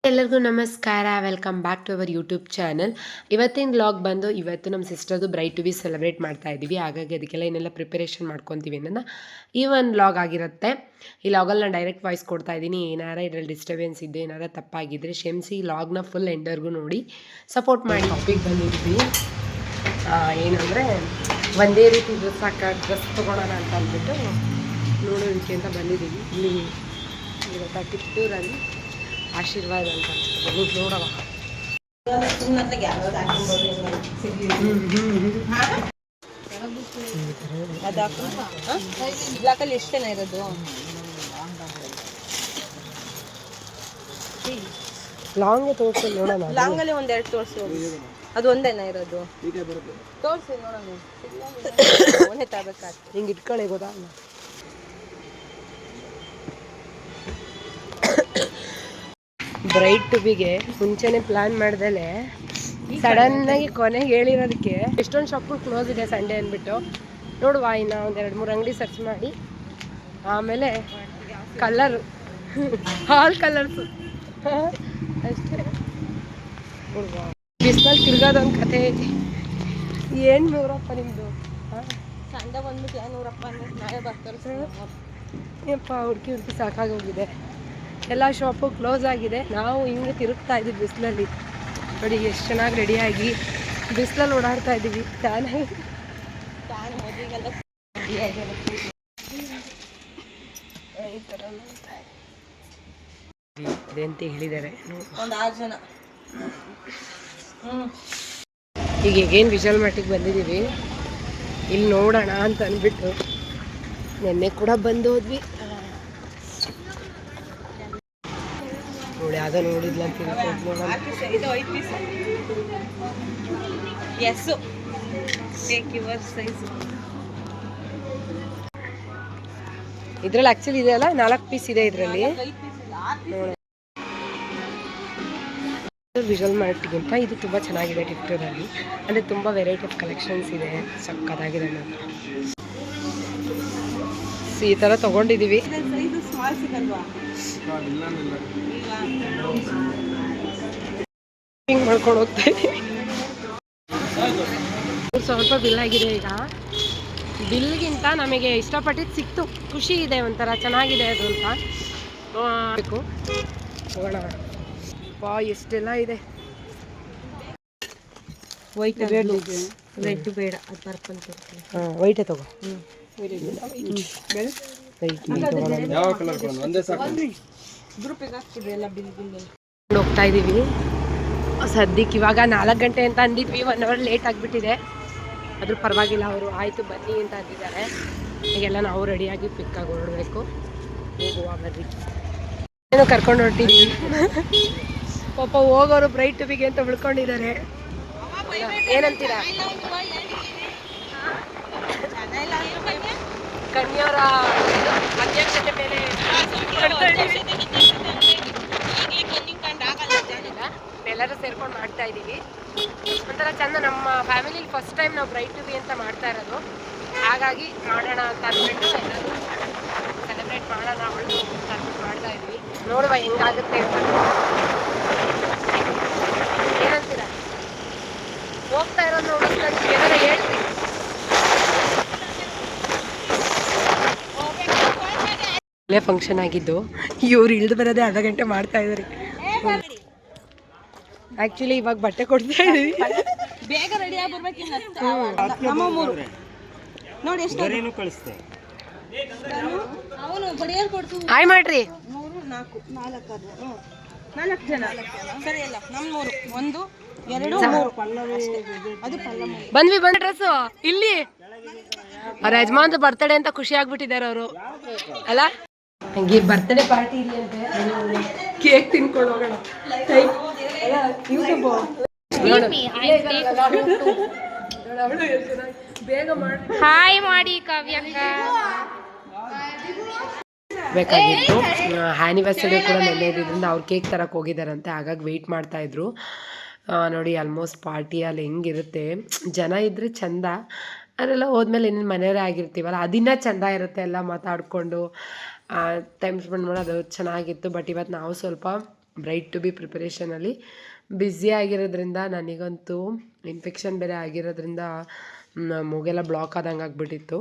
ಎಲ್ಲರಿಗೂ ನಮಸ್ಕಾರ. Welcome back to our YouTube channel. ಇವತ್ತಿನ ವ್ಲಾಗ್ ಬಂದು ಇವತ್ತು ನಮ್ಮ ಸಿಸ್ಟರ್ದು ಬ್ರೈಟ್ ಟು ಬಿ ಸೆಲೆಬ್ರೇಟ್ ಮಾಡ್ತಾ ಇದ್ದೀವಿ. ಹಾಗಾಗಿ ಅದಕ್ಕೆಲ್ಲ ಏನೆಲ್ಲ ಪ್ರಿಪರೇಷನ್ ಮಾಡ್ಕೊತೀವಿ ಅನ್ನೋದನ್ನ ಈ ಒಂದು ವ್ಲಾಗ್ ಆಗಿರುತ್ತೆ. ಈ ವ್ಲಾಗಲ್ಲಿ ನಾನು ಡೈರೆಕ್ಟ್ ವಾಯ್ಸ್ ಕೊಡ್ತಾ ಇದ್ದೀನಿ. ಏನಾರ ಇದರಲ್ಲಿ ಡಿಸ್ಟರ್ಬೆನ್ಸ್ ಇದ್ದು ಏನಾರ ತಪ್ಪಾಗಿದ್ದರೆ ಕ್ಷಮಿಸಿ. ವ್ಲಾಗ್ನ ಫುಲ್ ಎಂಡರ್ಗೂ ನೋಡಿ ಸಪೋರ್ಟ್ ಮಾಡಿ. ಟಾಪಿಕ್ ಬಂದಿದ್ವಿ ಏನಂದರೆ ಒಂದೇ ರೀತಿ ಡ್ರೆಸ್ ತೊಗೊಳೋಣ ಅಂತ ಅಂದ್ಬಿಟ್ಟು ನೋಡೋದಕ್ಕೆ ಅಂತ ಬಂದಿದ್ದೀವಿ. ಇಲ್ಲಿ ಇವತ್ತು ಟಿಪ್ಪೂರಲ್ಲಿ ಆಶೀರ್ವಾದ ಅಂತ ನೋಡವ ಬ್ಲಾಕಲ್ಲಿ ಎಷ್ಟು ಜನ ಇರೋದು? ಲಾಂಗ್ ತೋರಿಸಿ ನೋಡೋಣ. ಲಾಂಗಲ್ಲಿ ಒಂದೆರಡು ತೋರಿಸಿ. ಅದು ಒಂದೇನ ಇರೋದು? ತೋರಿಸಿ ನೋಡೋಣ. ಒಂದೇ ತಗೋಬೇಕಾಗ್ತದೆ. ಹಿಂಗೆ ಇಟ್ಕೊಳ್ಳಿ ಗೊತ್ತಾ. ಬ್ರೈಟ್ ಟು ಬಿಗೆ ಮುಂಚೆನೆ ಪ್ಲಾನ್ ಮಾಡ್ದಲೆ ಸಡನ್ನಾಗಿ ಕೊನೆಗೆ ಹೇಳಿರೋದಕ್ಕೆ ಎಷ್ಟೊಂದು ಶಾಪ್ಗಳು ಕ್ಲೋಸ್ ಇದೆ ಸಂಡೇ ಅಂದ್ಬಿಟ್ಟು ನೋಡುವ. ಇನ್ನು ಒಂದೆರಡು ಮೂರು ಅಂಗಡಿ ಸರ್ಚ್ ಮಾಡಿ ಆಮೇಲೆ ಕಲರು ಹಾಲ್ ಕಲರ್ಸು ಅಷ್ಟೇ ನೋಡುವ. ಬಿಸಿಲಲ್ಲಿ ತಿರ್ಗೋದೊಂದು ಕಥೆ ಐತಿ. ಏನು ನೂರಪ್ಪ ನಿಮ್ಮದು? ಸಂಡೆ ಬಂದ್ಬಿಟ್ಟು ಏನು ನೂರಪ್ಪ ಅಂದರೆ ನಾಳೆ ಬರ್ತಾರೆ. ಯಪ್ಪ ಹುಡುಕಿ ಸಾಕಾಗೋಗಿದೆ. ಎಲ್ಲ ಶಾಪು ಕ್ಲೋಸ್ ಆಗಿದೆ. ನಾವು ಹಿಂಗೆ ತಿರುಗ್ತಾ ಇದ್ದೀವಿ ಬಿಸಿಲಲ್ಲಿ. ನೋಡಿ ಎಷ್ಟು ಚೆನ್ನಾಗಿ ರೆಡಿಯಾಗಿ ಬಿಸಿಲಲ್ಲಿ ಓಡಾಡ್ತಾ ಇದ್ದೀವಿ. ಈ ಥರ ಇದೆ ಅಂತ ಹೇಳಿದ್ದಾರೆ. ಒಂದು 6 ಜನ. ಈಗ ಹೇಗೇನು ವಿಶಾಲ್ ಮಟ್ಟಿಗೆ ಬಂದಿದ್ದೀವಿ. ಇಲ್ಲಿ ನೋಡೋಣ ಅಂತ ಅಂದ್ಬಿಟ್ಟು ನಿನ್ನೆ ಕೂಡ ಬಂದು ಹೋದ್ವಿ. ನೋಡಿ ಅದ ನೋಡಿದ್ಲ ಅಂತ ಇದು 5 piece. Yes take your size. ಇದ್ರಲ್ಲಿ ಆಕ್ಚುಲಿ ಇದೆ ಅಲ್ಲ 4 ಪೀಸ್ ಇದೆ ಇದರಲ್ಲಿ. ವಿಜುವಲ್ ಮಾರ್ಟ್ಗಿಂತ ಇದು ತುಂಬ ಚೆನ್ನಾಗಿದೆ. ಟಿಪ್ಟೂರಲ್ಲಿ ಅಂದರೆ ತುಂಬ ವೆರೈಟಿ ಆಫ್ ಕಲೆಕ್ಷನ್ಸ್ ಇದೆ. ಸಕ್ಕತ್ತಾಗಿದೆ. ಈ ಥರ ತೊಗೊಂಡಿದ್ದೀವಿ. ಹಿಂಗೆ ಮಾಡ್ಕೊಂಡು ಹೋಗ್ತಾ ಇದ್ದೀವಿ. ಸ್ವಲ್ಪ ಬಿಲ್ ಆಗಿದೆ. ಈಗ ಬಿಲ್ಗಿಂತ ನಮಗೆ ಇಷ್ಟಪಟ್ಟಿದ್ದು ಸಿಕ್ತು. ಖುಷಿ ಇದೆ, ಒಂಥರ ಚೆನ್ನಾಗಿದೆ ಅದು ಅಂತ ಬೇಕು. ಹೋಗೋಣ ಪಾ. ಎಷ್ಟೆಲ್ಲ ಇದೆ. ವೈಟ್ ರೆಡ್ ಬೇಡ, ಅದು ಪರ್ಪಲ್ ತೋರಿಸ್ತೀನಿ. ಹಾಂ ವೈಟೇ ತಗೋ. ಗ್ರೂಪಿಗೆ ಹಾಕ್ತಿದ್ವಿ ಎಲ್ಲ ಬಿಲ್ ಹೋಗ್ತಾ ಇದ್ದೀವಿ ಸದ್ಯಕ್ಕೆ. ಇವಾಗ 4 ಗಂಟೆ ಅಂತ ಅಂದಿದ್ವಿ. 1 ಅವರ್ ಲೇಟ್ ಆಗಿಬಿಟ್ಟಿದೆ. ಅದ್ರ ಪರವಾಗಿಲ್ಲ. ಅವರು ಆಯಿತು ಬನ್ನಿ ಅಂತ ಅಂದಿದ್ದಾರೆ. ಈಗೆಲ್ಲ ನಾವು ರೆಡಿಯಾಗಿ ಪಿಕ್ಕಾಗಿ ಹೊರಡಬೇಕು. ಹೋಗುವ ಬರ್ರಿ. ಏನೋ ಕರ್ಕೊಂಡು ಹೊರಟಿದ್ದೀವಿ. ಪಾಪ ಹೋಗೋರು ಬ್ರೈಟ್ ಟು ಬಿಗೆ ಅಂತ ಉಳ್ಕೊಂಡಿದ್ದಾರೆ. ಏನಂತೀರಾ? ಕನ್ಯರ ಅಧ್ಯಕ್ಷತೆ ಮೇಲೆ ಎಲ್ಲರೂ ಸೇರ್ಕೊಂಡು ಮಾಡ್ತಾ ಇದ್ದೀವಿ. ಒಂಥರ ಚೆಂದ. ನಮ್ಮ ಫ್ಯಾಮಿಲಿಲಿ ಫಸ್ಟ್ ಟೈಮ್ ನಾವು ಬ್ರೈಟ್ ಟು ಬಿ ಅಂತ ಮಾಡ್ತಾ ಇರೋದು. ಹಾಗಾಗಿ ಮಾಡೋಣ ಅಂತ ಅಂದ್ಬಿಟ್ಟು ಎಲ್ಲರೂ ಸೆಲೆಬ್ರೇಟ್ ಮಾಡೋಣ ಅವಳು ಅಂತ ಮಾಡ್ತಾ ಇದ್ವಿ. ನೋಡುವ ಹೆಂಗಾಗುತ್ತೆ ಅಂತ. ಏನಂತೀರ? ಹೋಗ್ತಾ ಇರೋದು ನೋಡಿಸ್ಕೊಂಡು ಏನಾರ ಹೇಳ್ತೀವಿ. ಒಳ್ಳೆ ಫಂಕ್ಷನ್ ಆಗಿದ್ದು. ಇವ್ರು ಇಳಿದು ಬರೋದೇ ಅರ್ಧ ಗಂಟೆ ಮಾಡ್ತಾ ಇದ್ದಾರೆ. ಆಕ್ಚುಲಿ ಇವಾಗ ಬಟ್ಟೆ ಕೊಡ್ತಾ ಇದೀವಿ. ಬೇಗ ರೆಡಿ ಆಗಿ ಬರ್ಬೇಕಿಲ್ಲ. ನಮ್ಮ ಮೂರು ನೋಡಿ ಎಷ್ಟು ಕಳಿಸ್ತೆ. ಅವನು ಬಡಿಯಲ್ ಕೊಡ್ತು. ಹಾಯ್ ಮಾಡ್ರಿ. 4 ಜನ ಸರಿ ಅಲ್ಲ. ನಮ್ಮ 3 1 2 3 ಅದು ಬಂದ್ವಿ. ಡ್ರೆಸ್ ಇಲ್ಲಿ ಅವ್ರ ಯಜಮಾನ್ದು ಬರ್ತಡೇ ಅಂತ ಖುಷಿ ಆಗ್ಬಿಟ್ಟಿದ್ದಾರೆ ಅವರು ಅಲ್ಲ. ಹಂಗೆ ಬರ್ತಡೇ ಪಾರ್ಟಿ ಇಲ್ಲಿ ಅಂತೆ. ಕೇಕ್ ತಿನ್ಕೊಂಡು ಹೋಗೋಣ. ಹಾಯ್ ಮಾಡಿ ಕಾವ್ಯಕ್ಕ. ಬೇಕಾಗಿತ್ತು. ಆ್ಯನಿವರ್ಸರಿ ಕೂಡ ನೆನ್ನೆ ಇದ್ರಿಂದ ಅವ್ರು ಕೇಕ್ ತರಕ್ಕೆ ಹೋಗಿದ್ದಾರಂತೆ. ಹಾಗಾಗಿ ವೆಯ್ಟ್ ಮಾಡ್ತಾ ಇದ್ರು. ನೋಡಿ ಆಲ್ಮೋಸ್ಟ್ ಪಾರ್ಟಿಯಲ್ಲಿ ಹೆಂಗಿರುತ್ತೆ. ಜನ ಇದ್ದರೆ ಚಂದ. ಅದೆಲ್ಲ ಹೋದ್ಮೇಲೆ ಇನ್ನೇನು ಮನೆಯವರೇ ಆಗಿರ್ತೀವಲ್ಲ ಅದಿನ್ನ ಚೆಂದ ಇರುತ್ತೆ. ಎಲ್ಲ ಮಾತಾಡಿಕೊಂಡು ಟೈಮ್ ಸ್ಪೆಂಡ್ ಮಾಡೋದು ಚೆನ್ನಾಗಿತ್ತು. ಬಟ್ ಇವತ್ತು ನಾವು ಸ್ವಲ್ಪ ಬ್ರೈಡ್ ಟು ಬಿ ಪ್ರಿಪರೇಷನಲ್ಲಿ ಬ್ಯುಸಿ ಆಗಿರೋದ್ರಿಂದ ನನಗಂತೂ ಇನ್ಫೆಕ್ಷನ್ ಬೇರೆ ಆಗಿರೋದ್ರಿಂದ ಮೂಗೆಲ್ಲ ಬ್ಲಾಕ್ ಆದಂಗೆ ಆಗಿಬಿಟ್ಟಿತ್ತು.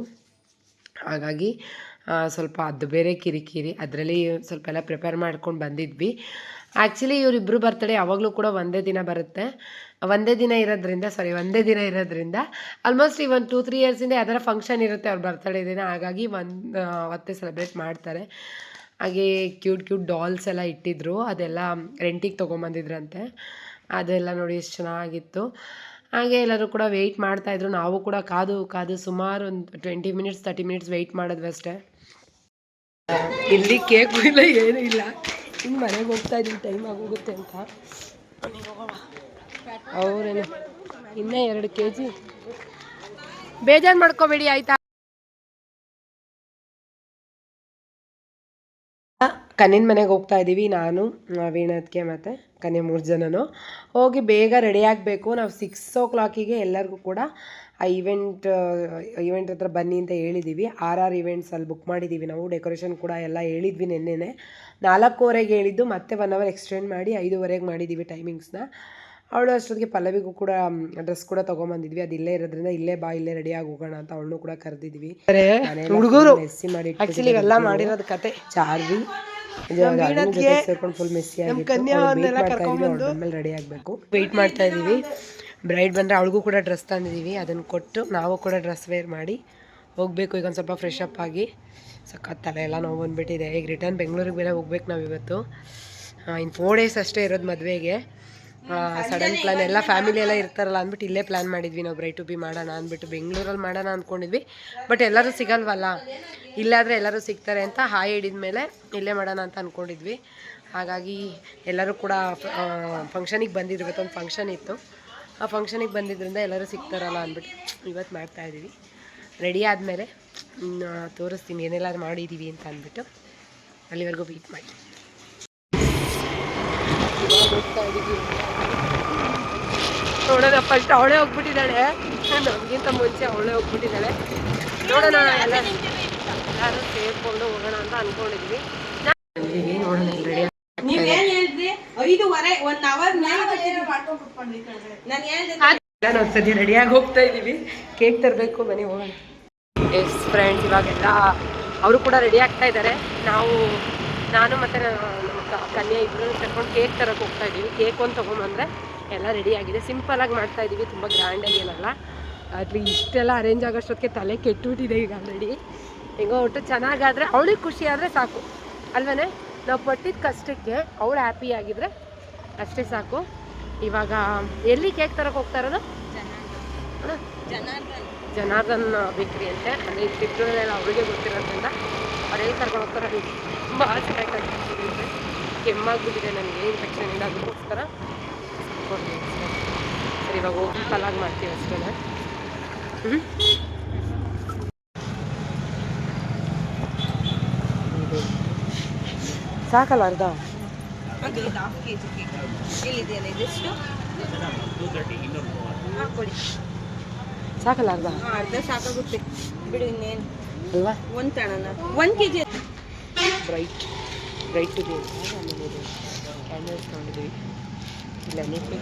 ಹಾಗಾಗಿ ಸ್ವಲ್ಪ ಅದು ಬೇರೆ ಕಿರಿಕಿರಿ, ಅದರಲ್ಲಿ ಸ್ವಲ್ಪ ಎಲ್ಲ ಪ್ರಿಪೇರ್ ಮಾಡ್ಕೊಂಡು ಬಂದಿದ್ವಿ. ಆ್ಯಕ್ಚುಲಿ ಇವರಿಬ್ಬರು ಬರ್ತಡೇ ಯಾವಾಗಲೂ ಕೂಡ ಒಂದೇ ದಿನ ಇರೋದ್ರಿಂದ ಆಲ್ಮೋಸ್ಟ್ ಈ 1-2-3 ಇಯರ್ಸಿಂದ ಯಾವ್ದಾರ ಫಂಕ್ಷನ್ ಇರುತ್ತೆ ಅವ್ರ ಬರ್ತಡೇ ದಿನ, ಹಾಗಾಗಿ ಅವತ್ತೇ ಸೆಲೆಬ್ರೇಟ್ ಮಾಡ್ತಾರೆ. ಹಾಗೆ ಕ್ಯೂಟ್ ಡಾಲ್ಸ್ ಎಲ್ಲ ಇಟ್ಟಿದ್ರು, ಅದೆಲ್ಲ ರೆಂಟಿಗೆ ತೊಗೊಂಬಂದಿದ್ರಂತೆ. ಅದೆಲ್ಲ ನೋಡಿ ಎಷ್ಟು ಚೆನ್ನಾಗಿತ್ತು. ಹಾಗೆ ಎಲ್ಲರೂ ಕೂಡ ವೆಯ್ಟ್ ಮಾಡ್ತಾಯಿದ್ರು. ನಾವು ಕೂಡ ಕಾದು ಸುಮಾರು ಒಂದು 20 ಮಿನಿಟ್ಸ್ 30 ಮಿನಿಟ್ಸ್ ವೆಯ್ಟ್ ಮಾಡಿದ್ವಿ ಅಷ್ಟೇ. ಇಲ್ಲಿ ಕೇಕು ಇಲ್ಲ ಏನೂ ಇಲ್ಲ, ಹಿಂಗೆ ಮನೆಗೆ ಹೋಗ್ತಾ ಇದ್ದೀವಿ, ಟೈಮ್ ಆಗೋಗುತ್ತೆ ಅಂತ. ಅವರೇನು ಇನ್ನೂ 2 kg ಬೇಜಾರು ಮಾಡ್ಕೋಬೇಡಿ ಆಯಿತಾ. ಕನ್ನಿನ ಮನೆಗೆ ಹೋಗ್ತಾ ಇದ್ದೀವಿ, ನಾನು ವೀಣತ್ಗೆ ಮತ್ತು ಕನ್ಯೆ 3 ಜನನು ಹೋಗಿ ಬೇಗ ರೆಡಿ ಆಗಬೇಕು. ನಾವು 6 o'clock ಎಲ್ಲರಿಗೂ ಕೂಡ ಆ ಈವೆಂಟ್ ಹತ್ರ ಬನ್ನಿ ಅಂತ ಹೇಳಿದ್ದೀವಿ. RR ಈವೆಂಟ್ಸಲ್ಲಿ ಬುಕ್ ಮಾಡಿದ್ದೀವಿ ನಾವು. ಡೆಕೋರೇಷನ್ ಕೂಡ ಎಲ್ಲ ಹೇಳಿದ್ವಿ ನಿನ್ನೆನೆ. 4:15 ಹೇಳಿದ್ದು, ಮತ್ತೆ 1 hour ಎಕ್ಸ್ಟೆಂಡ್ ಮಾಡಿ 5:15 ಮಾಡಿದ್ದೀವಿ ಟೈಮಿಂಗ್ಸ್ನ. ಅವಳು ಅಷ್ಟೊತ್ತಿಗೆ ಪಲ್ಲವಿಗೂ ಕೂಡ ಡ್ರೆಸ್ ಕೂಡ ತೊಗೊಂಬಂದಿದ್ವಿ. ಅದು ಇಲ್ಲೇ ಇರೋದ್ರಿಂದ ಇಲ್ಲೇ ರೆಡಿಯಾಗಿ ಹೋಗೋಣ ಅಂತ ಅವಳನ್ನೂ ಕೂಡ ಕರೆದಿದ್ವಿ. ಹುಡುಗರು ಮೆಸ್ಸಿ ಮಾಡಿ ಆ್ಯಕ್ಚುಲಿ ಇವೆಲ್ಲ ಮಾಡಿರೋದು ಕತೆ ಚಾರ್ವಿ ಸೇರ್ಕೊಂಡು ಫುಲ್ ಮೆಸ್ಸಿ ಆಮೇಲೆ ರೆಡಿ ಆಗಬೇಕು. ವೆಯ್ಟ್ ಮಾಡ್ತಾ ಇದ್ದೀವಿ. ಬ್ರೈಡ್ ಬಂದರೆ ಅವಳಿಗೂ ಕೂಡ ಡ್ರೆಸ್ ತಂದಿದ್ದೀವಿ, ಅದನ್ನು ಕೊಟ್ಟು ನಾವು ಕೂಡ ಡ್ರೆಸ್ ವೇರ್ ಮಾಡಿ ಹೋಗಬೇಕು. ಈಗ ಒಂದು ಸ್ವಲ್ಪ ಫ್ರೆಶ್ ಅಪ್ ಆಗಿ ಸಖತ್ ತಲೆ ಎಲ್ಲ ನೋವು ಬಂದುಬಿಟ್ಟಿದೆ. ಈಗ ರಿಟರ್ನ್ ಬೆಂಗಳೂರಿಗೆ ಬೇರೆ ಹೋಗ್ಬೇಕು ನಾವು ಇವತ್ತು. ಇನ್ನು 4 days ಅಷ್ಟೇ ಇರೋದು ಮದುವೆಗೆ. ಸಡನ್ ಪ್ಲ್ಯಾನ್, ಎಲ್ಲ ಫ್ಯಾಮಿಲಿ ಎಲ್ಲ ಇರ್ತಾರಲ್ಲ ಅಂದ್ಬಿಟ್ಟು ಇಲ್ಲೇ ಪ್ಲ್ಯಾನ್ ಮಾಡಿದ್ವಿ ನಾವು. ಬ್ರೈಡ್ ಟು ಬಿ ಮಾಡೋಣ ಅಂದ್ಬಿಟ್ಟು ಬೆಂಗಳೂರಲ್ಲಿ ಮಾಡೋಣ ಅಂದ್ಕೊಂಡಿದ್ವಿ. ಬಟ್ ಎಲ್ಲರೂ ಸಿಗಲ್ವಲ್ಲ, ಇಲ್ಲಾದರೆ ಎಲ್ಲರೂ ಸಿಗ್ತಾರೆ ಅಂತ ಹಾಯ್ ಹಿಡಿದ ಮೇಲೆ ಇಲ್ಲೇ ಮಾಡೋಣ ಅಂತ ಅಂದ್ಕೊಂಡಿದ್ವಿ. ಹಾಗಾಗಿ ಎಲ್ಲರೂ ಕೂಡ ಫಂಕ್ಷನಿಗೆ ಬಂದಿದ್ರು. ಇವತ್ತೊಂದು ಫಂಕ್ಷನ್ ಇತ್ತು, ಆ ಫಂಕ್ಷನಿಗೆ ಬಂದಿದ್ದರಿಂದ ಎಲ್ಲರೂ ಸಿಗ್ತಾರಲ್ಲ ಅಂದ್ಬಿಟ್ಟು ಇವತ್ತು ಮಾಡ್ತಾಯಿದ್ದೀವಿ. ರೆಡಿ ಆದಮೇಲೆ ತೋರಿಸ್ತೀನಿ ಏನೆಲ್ಲ ಮಾಡಿದ್ದೀವಿ ಅಂತ ಅಂದ್ಬಿಟ್ಟು. ಅಲ್ಲಿವರೆಗೂ ವೆಯ್ಟ್ ಮಾಡಿ. ನೋಡೋಣ, ಫಸ್ಟ್ ಅವಳೇ ಹೋಗ್ಬಿಟ್ಟಿದ್ದಾಳೆ, ನಮಗಿಂತ ಮುಂಚೆ ಅವಳೇ ಹೋಗ್ಬಿಟ್ಟಿದ್ದಾಳೆ. ನೋಡೋಣ, ಎಲ್ಲರೂ ಸೇರ್ಕೊಂಡು ಹೋಗೋಣ ಅಂತ ಅಂದ್ಕೊಂಡಿದ್ವಿ. ನೋಡೋಣ ರೆಡಿ. ನಾನು ಸದ್ಯ ರೆಡಿಯಾಗಿ ಹೋಗ್ತಾ ಇದ್ದೀವಿ. ಕೇಕ್ ತರಬೇಕು, ಬನ್ನಿ ಹೋಗೋಣ. ಎಸ್ ಫ್ರೆಂಡ್ಸ್, ಇವಾಗೆಲ್ಲ ಅವರು ಕೂಡ ರೆಡಿ ಆಗ್ತಾ ಇದ್ದಾರೆ. ನಾನು ಮತ್ತು ನಮ್ಮ ಕನ್ಯಾ ಇಬ್ಬರು ಕರ್ಕೊಂಡು ಕೇಕ್ ತರಕ್ಕೆ ಹೋಗ್ತಾ ಇದ್ದೀವಿ. ಕೇಕ್ ಒಂದು ತೊಗೊಂಬಂದರೆ ಎಲ್ಲ ರೆಡಿ ಆಗಿದೆ. ಸಿಂಪಲಾಗಿ ಮಾಡ್ತಾ ಇದ್ದೀವಿ, ತುಂಬ ಗ್ರ್ಯಾಂಡಾಗಿ ಏನಲ್ಲ. ಅಲ್ಲಿ ಇಷ್ಟೆಲ್ಲ ಅರೇಂಜ್ ಆಗೋಷ್ಟೊತ್ತಿಗೆ ತಲೆ ಕೆಟ್ಟುಬಿಟ್ಟಿದೆ ಈಗ ಆಲ್ರೆಡಿ. ಹೆಂಗೋ ಒಟ್ಟು ಚೆನ್ನಾಗಾದರೆ ಅವಳಿಗೆ ಖುಷಿ ಆದರೆ ಸಾಕು ಅಲ್ವೇ. ನಾವು ಪಟ್ಟಿದ್ದ ಕಷ್ಟಕ್ಕೆ ಅವಳು ಹ್ಯಾಪಿ ಆಗಿದ್ರೆ ಅಷ್ಟೇ ಸಾಕು. ಇವಾಗ ಎಲ್ಲಿ ಕೇಕ್ ತರಕ್ಕೆ ಹೋಗ್ತಾ ಇರೋದು? ಜನಾರ್ದನ್ ಬೇಕ್ರಿ ಅಂತೆ. ಅಂದರೆ ಚಿತ್ರದಲ್ಲೆಲ್ಲ ಅವಳಿಗೆ ಗೊತ್ತಿರೋದ್ರಿಂದ ಅವ್ರೆಲ್ಲಿ ಕರ್ಕೊಂಡು ಹೋಗ್ತಾರೆ. ತುಂಬ ಚೆನ್ನಾಗಿ ಕಟ್ಟಿಬಿಟ್ಟಿದೆ, ಕೆಮ್ಮಾಗ್ಬಿಟ್ಟಿದೆ ನನಗೆ ಇನ್ಫೆಕ್ಷನ್ ಇಲ್ಲ, ಅದಕ್ಕೋಸ್ಕರ ಸರಿ ಇವಾಗ ಹೋಗಿ ಕಲಾಗಿ ಮಾಡ್ತೀವಿ ಅಷ್ಟೇ. ಸಾಕಲ್ಲ ಅರ್ಧ ಸಾಕಲ್ಲ ಅರ್ಧ ಸಾಕಾಗುತ್ತೆ ಬಿಡು. ಇನ್ನೇನು ಅಲ್ವಾ? 1 ತಗೋಣ, 1 kg ಬ್ರೈಟ್ ಟು ಬಿ ಕ್ಯಾಂಡಲ್ಸ್ ತೊಗೊಂಡಿದ್ದೀವಿ. ಇಲ್ಲ ನೀವು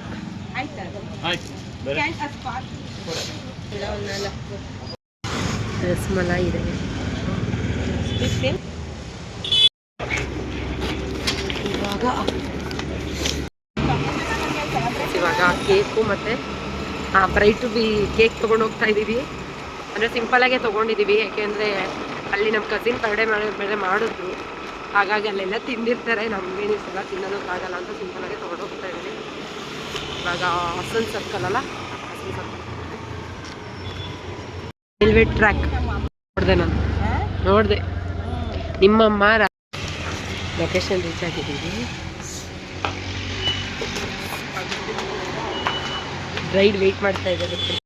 ರಸಮಲೈ ಇದೆ. ಇವಾಗ ಕೇಕು ಮತ್ತು ಬ್ರೈಡ್ ಟು ಬಿ ಕೇಕ್ ತೊಗೊಂಡು ಹೋಗ್ತಾ ಇದ್ದೀವಿ. ಅಂದರೆ ಸಿಂಪಲಾಗೆ ತೊಗೊಂಡಿದ್ದೀವಿ, ಯಾಕೆಂದರೆ ಅಲ್ಲಿ ನಮ್ಮ ಕಸಿನ್ ಬರ್ಡೇ ಬೇರೆ ಮಾಡಿದ್ರು. ಹಾಗಾಗಿ ಅಲ್ಲೆಲ್ಲ ತಿಂದಿರ್ತಾರೆ, ನಮಗೇನು ಸಲ ತಿನ್ನೋದಕ್ಕಾಗಲ್ಲ ಅಂತ ಸಿಂಪಲಾಗೆ ತೊಗೊಂಡು ಹೋಗ್ತಾ ಇದ್ದೀವಿ. ಇವಾಗ ಹಾಸನ್ ಸರ್ಕಲ್ ಅಲ್ಲ, ಹಾಸನ್ ಸರ್ಕಲ್ ರೈಲ್ವೆ ಟ್ರ್ಯಾಕ್ ನೋಡಿದೆ ನಿಮ್ಮಮ್ಮ. ಲೊಕೇಶನ್ ರೀಚ್ ಆಗಿದ್ದೀವಿ. ರೈಡ್ ವೆಯ್ಟ್ ಮಾಡ್ತಾ ಇದ್ದಾರೆ.